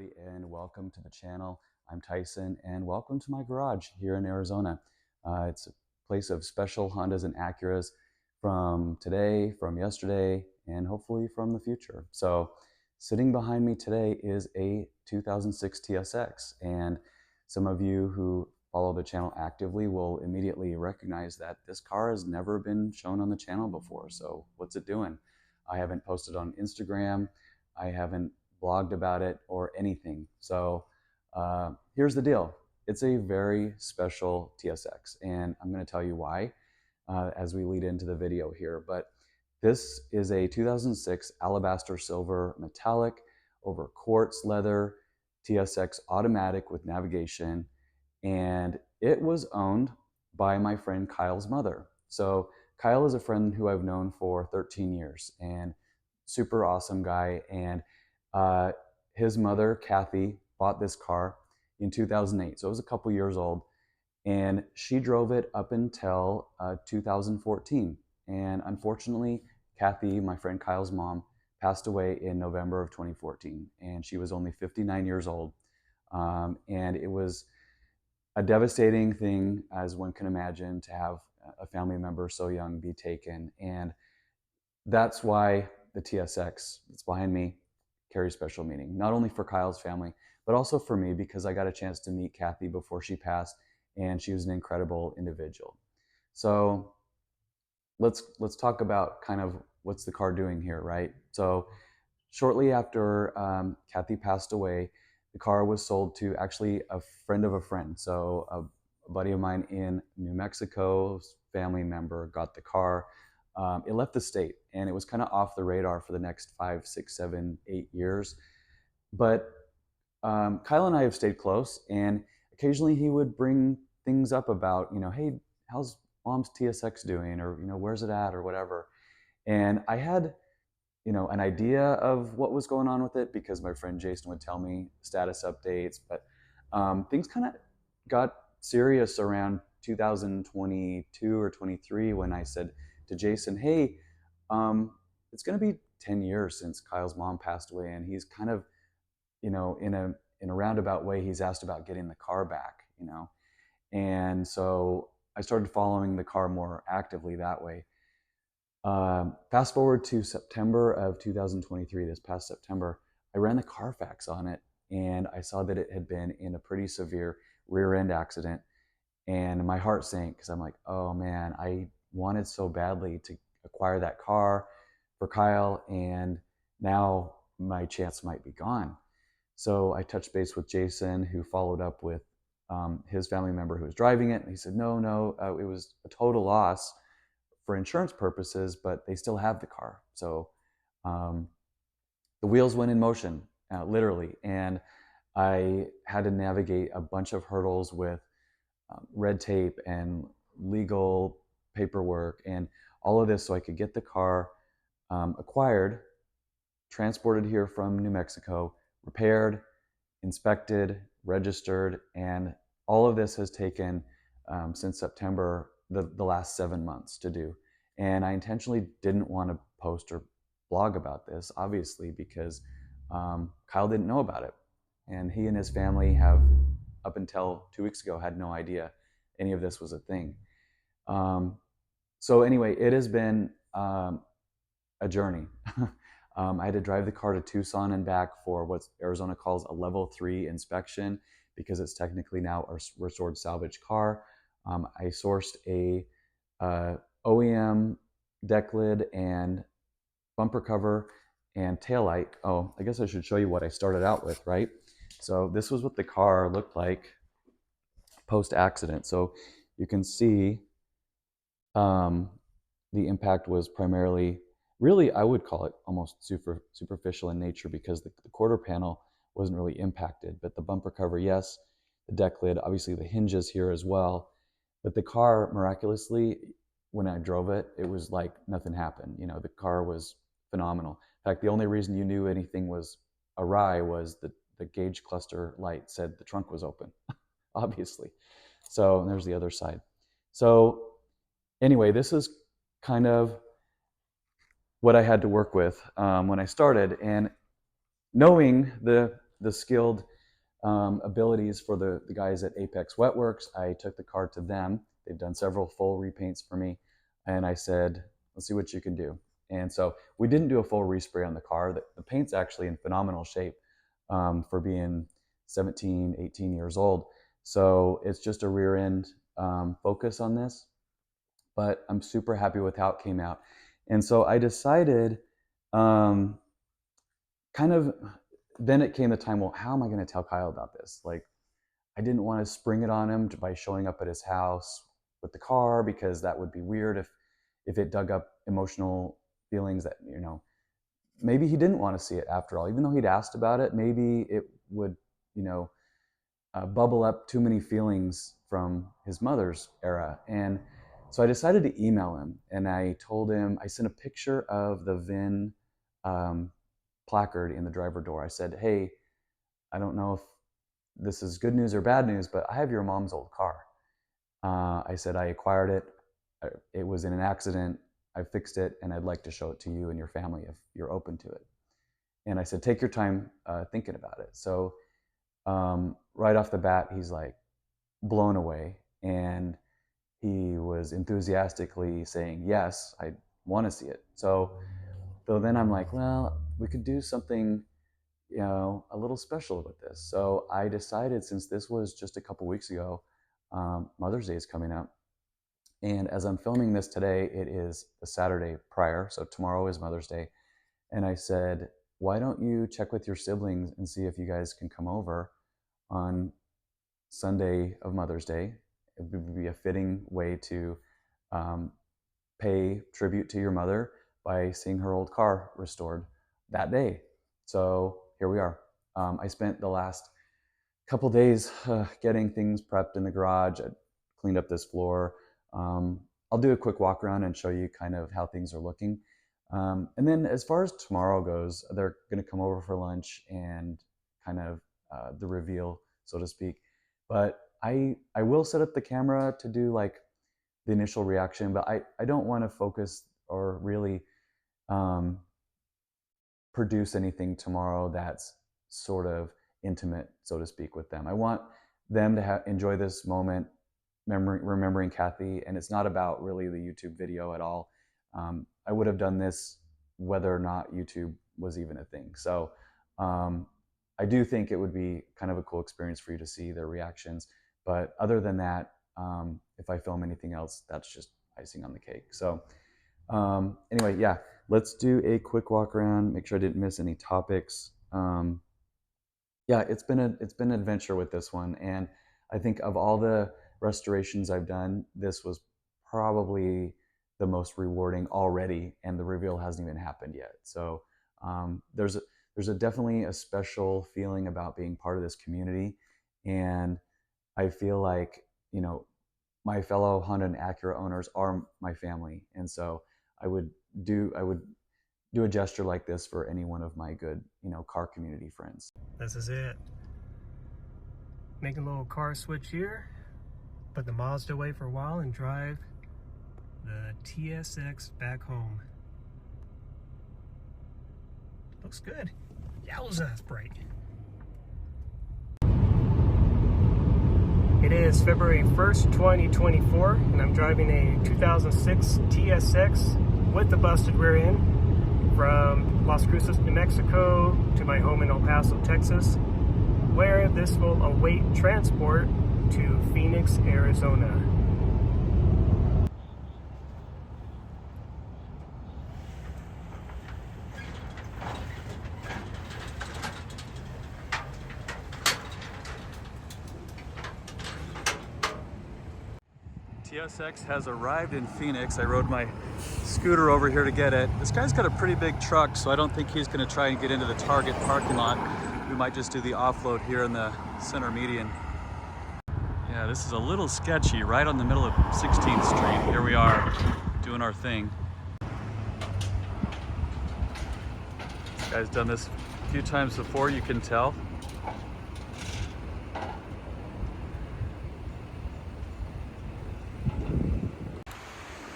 everybody, and welcome to the channel. I'm Tyson, and welcome to my garage here in Arizona. It's a place of special Hondas and Acuras from today, from yesterday, and hopefully from the future. So sitting behind me today is a 2006 TSX, and some of you who follow the channel actively will immediately recognize that this car has never been shown on the channel before. So what's it doing? I haven't posted on Instagram. I haven't blogged about it or anything. So here's the deal. It's a very special TSX, and I'm going to tell you why as we lead into the video here. But this is a 2006 alabaster silver metallic over quartz leather TSX automatic with navigation, and it was owned by my friend Kyle's mother. So Kyle is a friend who I've known for 13 years and super awesome guy. And his mother, Kathy, bought this car in 2008. So it was a couple years old. And she drove it up until 2014. And unfortunately, Kathy, my friend Kyle's mom, passed away in November of 2014. And she was only 59 years old. And it was a devastating thing, as one can imagine, to have a family member so young be taken. And that's why the TSX that's behind me carries special meaning, not only for Kyle's family, but also for me, because I got a chance to meet Kathy before she passed, and she was an incredible individual. So let's talk about kind of what's the car doing here, right? So shortly after Kathy passed away, the car was sold to actually a friend of a friend. So a buddy of mine in New Mexico, family member, got the car. It left the state, and it was kind of off the radar for the next 5, 6, 7, 8 years. But Kyle and I have stayed close, and occasionally he would bring things up about, hey, how's mom's TSX doing, or where's it at, or whatever. And I had an idea of what was going on with it because my friend Jason would tell me status updates, but things kind of got serious around 2022 or 23 when I said to Jason, hey, it's going to be 10 years since Kyle's mom passed away, and he's kind of, in a roundabout way, he's asked about getting the car back, and so I started following the car more actively that way. Fast forward to September of 2023, this past September, I ran the Carfax on it, and I saw that it had been in a pretty severe rear end accident, and my heart sank because I'm like, oh man, I wanted so badly to acquire that car for Kyle, and now my chance might be gone. So I touched base with Jason, who followed up with his family member who was driving it, and he said, no, it was a total loss for insurance purposes, but they still have the car. So the wheels went in motion, literally, and I had to navigate a bunch of hurdles with red tape and legal paperwork and all of this so I could get the car acquired, transported here from New Mexico, repaired, inspected, registered, and all of this has taken since September the last 7 months to do. And I intentionally didn't want to post or blog about this, obviously, because Kyle didn't know about it. And he and his family have, up until 2 weeks ago, had no idea any of this was a thing. So anyway, it has been a journey. I had to drive the car to Tucson and back for what Arizona calls a level 3 inspection, because it's technically now a restored salvage car. I sourced a OEM deck lid and bumper cover and taillight. Oh, I guess I should show you what I started out with, right? So this was what the car looked like post-accident. So you can see the impact was primarily, really, I would call it almost superficial in nature, because the quarter panel wasn't really impacted, but the bumper cover, yes, the deck lid, obviously the hinges here as well. But the car, miraculously, when I drove it, it was like nothing happened. The car was phenomenal. In fact, the only reason you knew anything was awry was the gauge cluster light said the trunk was open, obviously. So there's the other side. So anyway, this is kind of what I had to work with when I started. And knowing the the skilled abilities for the guys at Apex Wetworks. I took the car to them. They've done several full repaints for me. And I said, let's see what you can do. And so we didn't do a full respray on the car. The paint's actually in phenomenal shape for being 17, 18 years old. So it's just a rear end focus on this. But I'm super happy with how it came out. And so I decided kind of, then it came the time, well, how am I going to tell Kyle about this? Like, I didn't want to spring it on him by showing up at his house with the car, because that would be weird if it dug up emotional feelings that, you know, maybe he didn't want to see it after all. Even though he'd asked about it, maybe it would, you know, bubble up too many feelings from his mother's era. And so I decided to email him, and I told him, I sent a picture of the VIN placard in the driver door. I said, hey, I don't know if this is good news or bad news, but I have your mom's old car. I said, I acquired it. It was in an accident. I fixed it, and I'd like to show it to you and your family if you're open to it. And I said, take your time thinking about it. So right off the bat, he's like blown away, and he was enthusiastically saying, yes, I want to see it. So then I'm like, well, we could do something, you know, a little special with this. So I decided, since this was just a couple weeks ago, Mother's Day is coming up. And as I'm filming this today, it is the Saturday prior. So tomorrow is Mother's Day. And I said, why don't you check with your siblings and see if you guys can come over on Sunday of Mother's Day. It would be a fitting way to pay tribute to your mother by seeing her old car restored that day. So here we are. I spent the last couple days getting things prepped in the garage. I cleaned up this floor. I'll do a quick walk around and show you kind of how things are looking. And then as far as tomorrow goes, they're going to come over for lunch and kind of the reveal, so to speak. But I will set up the camera to do like the initial reaction, but I don't want to focus or really produce anything tomorrow that's sort of intimate, so to speak, with them. I want them to enjoy this moment, remembering Kathy, and it's not about really the YouTube video at all. I would have done this whether or not YouTube was even a thing. So I do think it would be kind of a cool experience for you to see their reactions. But other than that, if I film anything else, that's just icing on the cake. So anyway, yeah, let's do a quick walk around, make sure I didn't miss any topics. Yeah, it's been an adventure with this one. And I think of all the restorations I've done, this was probably the most rewarding already, and the reveal hasn't even happened yet. So there's definitely a special feeling about being part of this community, and I feel like, you know, my fellow Honda and Acura owners are my family, and so I would do a gesture like this for any one of my good, you know, car community friends. This is it. Making a little car switch here, put the Mazda away for a while and drive the TSX back home. Looks good. Yowza, that's bright. It is February 1st, 2024, and I'm driving a 2006 TSX with the busted rear end from Las Cruces, New Mexico to my home in El Paso, Texas, where this will await transport to Phoenix, Arizona. TSX has arrived in Phoenix. I rode my scooter over here to get it. This guy's got a pretty big truck, so I don't think he's going to try and get into the Target parking lot. We might just do the offload here in the center median. Yeah, this is a little sketchy, right on the middle of 16th Street. Here we are, doing our thing. This guy's done this a few times before, you can tell.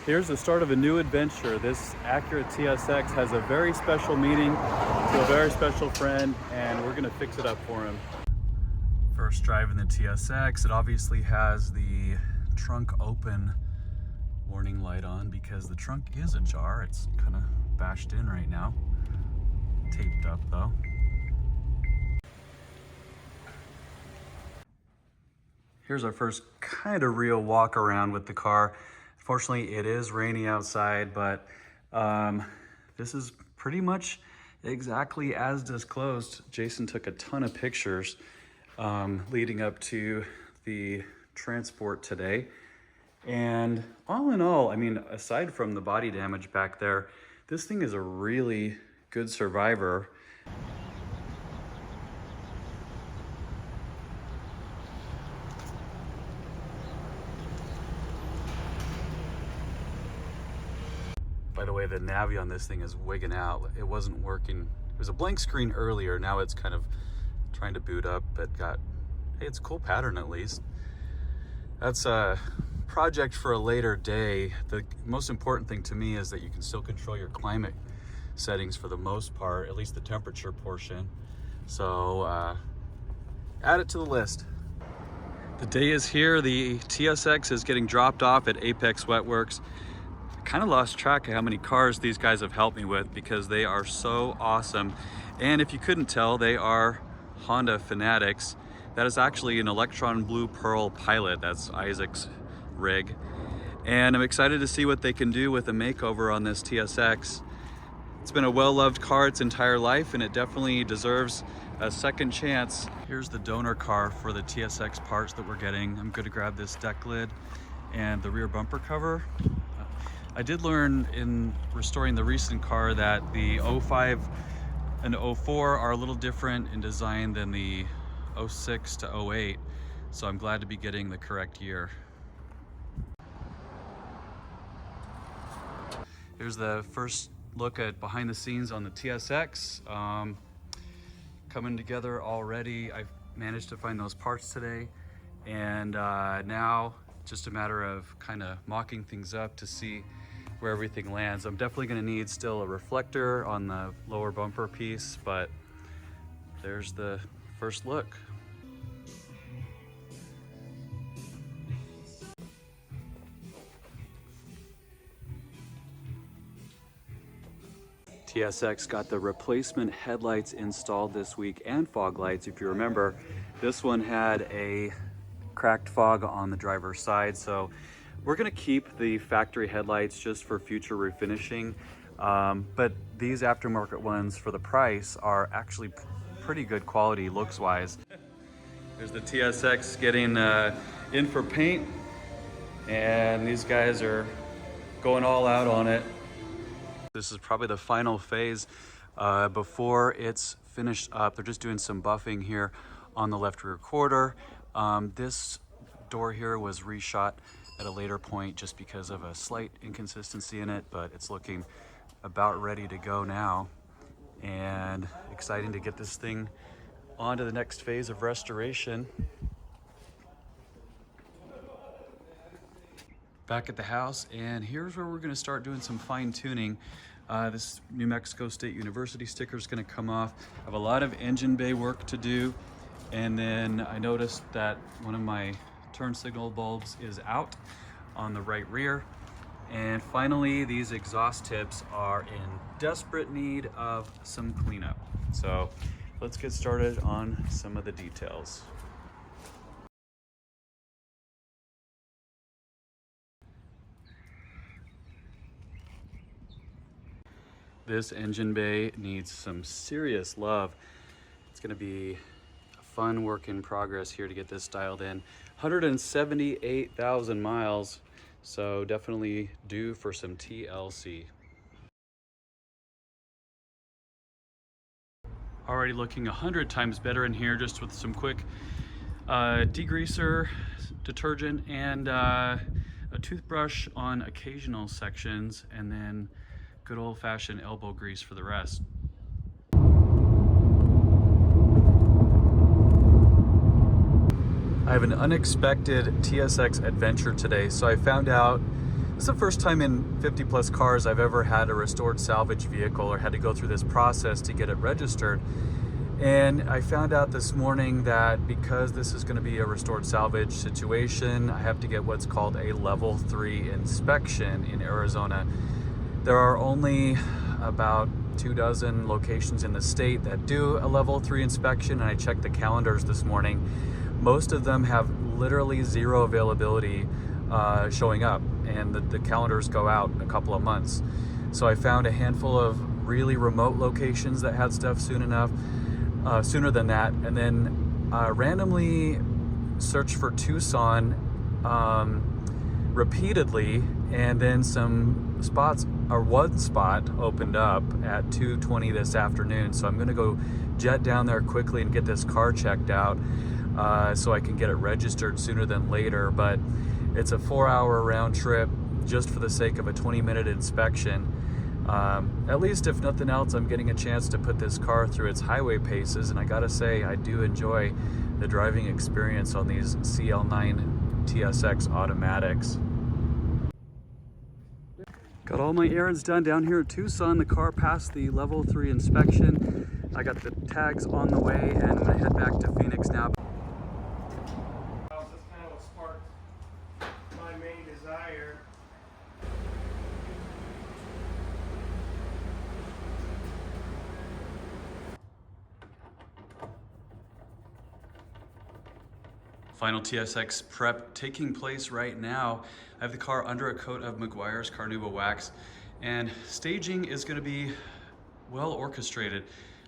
Here's the start of a new adventure. This Acura TSX has a very special meaning to a very special friend, and we're gonna fix it up for him. First drive in the TSX, it obviously has the trunk open warning light on because the trunk is ajar. It's kind of bashed in right now. Taped up though. Here's our first kind of real walk around with the car. Unfortunately, it is rainy outside, but this is pretty much exactly as disclosed. Jason took a ton of pictures leading up to the transport today. And all in all, I mean, aside from the body damage back there, this thing is a really good survivor. By the way, the Navi on this thing is wigging out. It wasn't working. It was a blank screen earlier. Now it's kind of trying to boot up, but hey, it's a cool pattern at least. That's a project for a later day. The most important thing to me is that you can still control your climate settings for the most part, at least the temperature portion. So add it to the list. The day is here. The TSX is getting dropped off at Apex Wetworks. Kind of lost track of how many cars these guys have helped me with because they are so awesome. And if you couldn't tell, they are Honda fanatics. That is actually an Electron Blue Pearl Pilot. That's Isaac's rig. And I'm excited to see what they can do with a makeover on this TSX. It's been a well-loved car its entire life, and it definitely deserves a second chance. Here's the donor car for the TSX parts that we're getting. I'm going to grab this deck lid and the rear bumper cover. I did learn in restoring the recent car that the 05 and 04 are a little different in design than the 06 to 08, so I'm glad to be getting the correct year. Here's the first look at behind the scenes on the TSX. Coming together already. I've managed to find those parts today, and now just a matter of kind of mocking things up to see where everything lands. I'm definitely going to need still a reflector on the lower bumper piece, but there's the first look. TSX got the replacement headlights installed this week and fog lights. If you remember, this one had a cracked fog on the driver's side, so we're gonna keep the factory headlights just for future refinishing, but these aftermarket ones for the price are actually pretty good quality looks wise. There's the TSX getting in for paint, and these guys are going all out on it. This is probably the final phase before it's finished up. They're just doing some buffing here on the left rear quarter. This door here was reshot at a later point just because of a slight inconsistency in it, but it's looking about ready to go now, and exciting to get this thing on to the next phase of restoration. Back at the house, and here's where we're going to start doing some fine tuning. This New Mexico State University sticker is going to come off. I have a lot of engine bay work to do, and then I noticed that one of my turn signal bulbs is out on the right rear. And finally, these exhaust tips are in desperate need of some cleanup. So let's get started on some of the details. This engine bay needs some serious love. It's going to be a fun work in progress here to get this dialed in. 178,000 miles, so definitely due for some TLC. Already looking 100 times better in here, just with some quick degreaser, detergent, and a toothbrush on occasional sections, and then good old-fashioned elbow grease for the rest. I have an unexpected TSX adventure today. So I found out This is the first time in 50 plus cars I've ever had a restored salvage vehicle or had to go through this process to get it registered. And I found out this morning that because this is going to be a restored salvage situation, I have to get what's called a level 3 inspection in Arizona. There are only about 24 locations in the state that do a level 3 inspection, and I checked the calendars this morning. Most of them have literally zero availability showing up, and the calendars go out a couple of months. So I found a handful of really remote locations that had stuff sooner than that, and then randomly searched for Tucson repeatedly, and then some spots, or one spot opened up at 2:20 this afternoon. So I'm gonna go jet down there quickly and get this car checked out so I can get it registered sooner than later. But it's a 4-hour round trip just for the sake of a 20-minute inspection. At least if nothing else, I'm getting a chance to put this car through its highway paces, and I gotta say, I do enjoy the driving experience on these CL9 TSX automatics. Got all my errands done down here in Tucson. The car passed the level 3 inspection. I got the tags on the way, and I'm gonna head back to Phoenix now. This kind of sparked my main desire. Final TSX prep taking place right now. I have the car under a coat of Meguiar's Carnauba wax, and staging is going to be well orchestrated.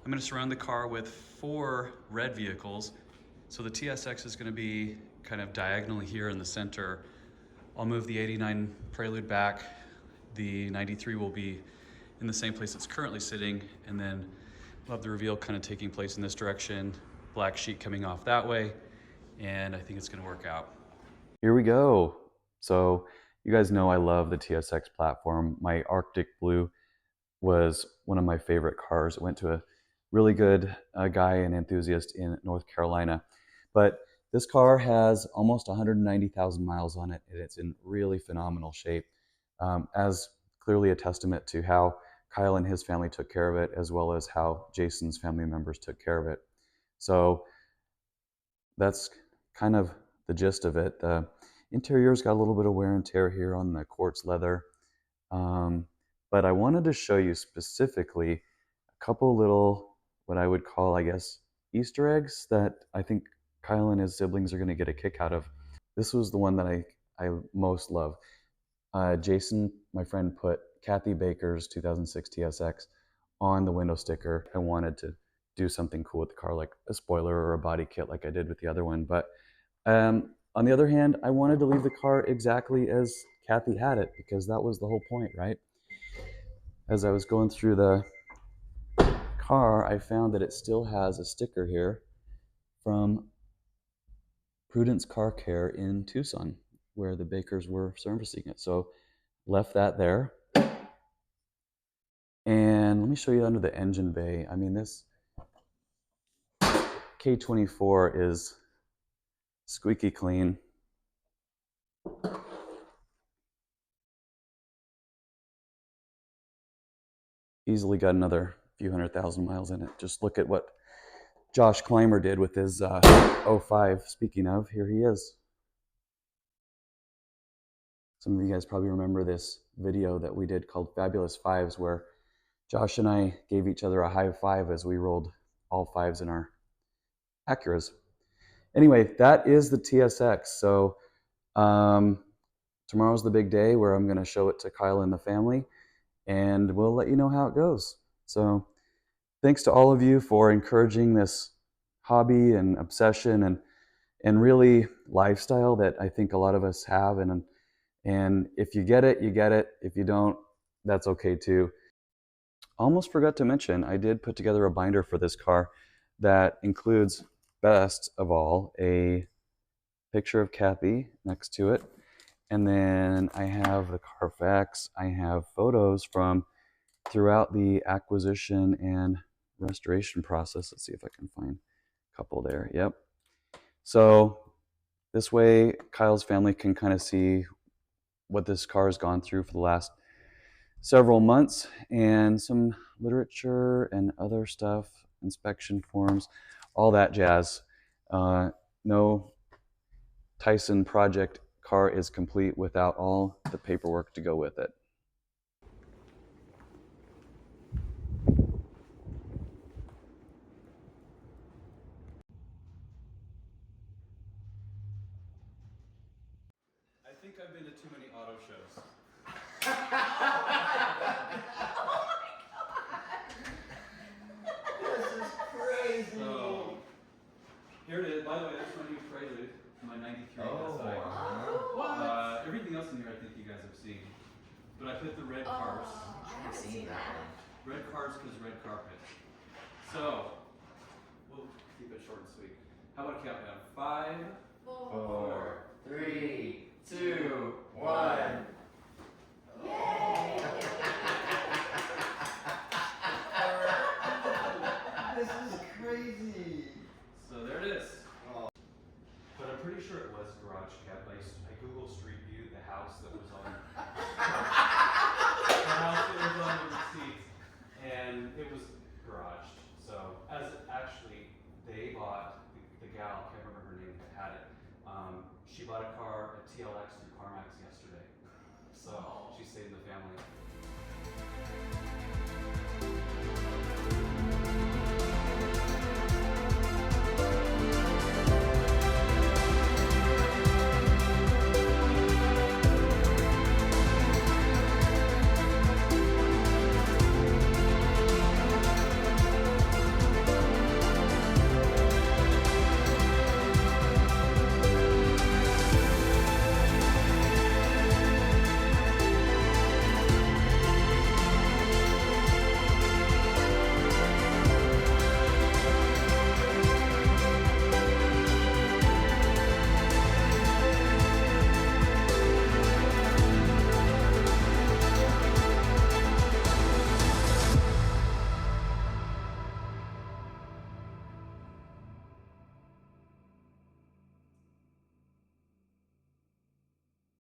I'm going to surround the car with 4 red vehicles. So the TSX is going to be kind of diagonally here in the center. I'll move the 89 Prelude back. The 93 will be in the same place it's currently sitting, and then we'll have the reveal kind of taking place in this direction, black sheet coming off that way, and I think it's going to work out. Here we go. So you guys know I love the TSX platform. My Arctic Blue was one of my favorite cars. It went to a really good guy and enthusiast in North Carolina. But this car has almost 190,000 miles on it, and it's in really phenomenal shape, as clearly a testament to how Kyle and his family took care of it, as well as how Jason's family members took care of it. So that's kind of the gist of it. The interior's got a little bit of wear and tear here on the quartz leather. But I wanted to show you specifically a couple little, what I would call, I guess, Easter eggs that I think Kyle and his siblings are going to get a kick out of. This was the one that I most love. Jason, my friend, put Kathy Baker's 2006 TSX on the window sticker. I wanted to do something cool with the car, like a spoiler or a body kit like I did with the other one. But on the other hand, I wanted to leave the car exactly as Kathy had it, because that was the whole point, right? As I was going through the car, I found that it still has a sticker here from Prudence Car Care in Tucson, where the Bakers were servicing it. So left that there. And let me show you under the engine bay. I mean, this K24 is squeaky clean. Easily got another few 100,000 miles in it. Just look at what Josh Clymer did with his 05. Speaking of, here he is. Some of you guys probably remember this video that we did called Fabulous Fives, where Josh and I gave each other a high five as we rolled all 5s in our Acuras. Anyway, that is the TSX. So tomorrow's the big day where I'm going to show it to Kyle and the family, and we'll let you know how it goes. So thanks to all of you for encouraging this hobby and obsession and really lifestyle that I think a lot of us have. And if you get it, you get it. If you don't, that's okay too. Almost forgot to mention, I did put together a binder for this car that includes, best of all, a picture of Kathy next to it. And then I have the Carfax. I have photos from throughout the acquisition and restoration process. Let's see if I can find a couple there. Yep. So this way Kyle's family can kind of see what this car has gone through for the last several months, and some literature and other stuff, inspection forms, all that jazz. No Tyson project car is complete without all the paperwork to go with it. I think I've been to too many auto shows. This is crazy. So, here it is. By the way, that's my new Prelude, my 93 Oh, SI. wow. Everything else in here I think you guys have seen. But I put the red cars. I haven't seen that one. Red cars because red carpet. So, we'll keep it short and sweet. How about a countdown? 5, 4, 3, 2, 1. This is crazy. So there it is. Oh. But I'm pretty sure it was garage cab. I Googled Street View, the house that was on the house that was on the receipt, and it was garaged. So as actually they bought the gal, can't remember her name, that had it. She bought a car at TLX through CarMax yesterday. So she saved the family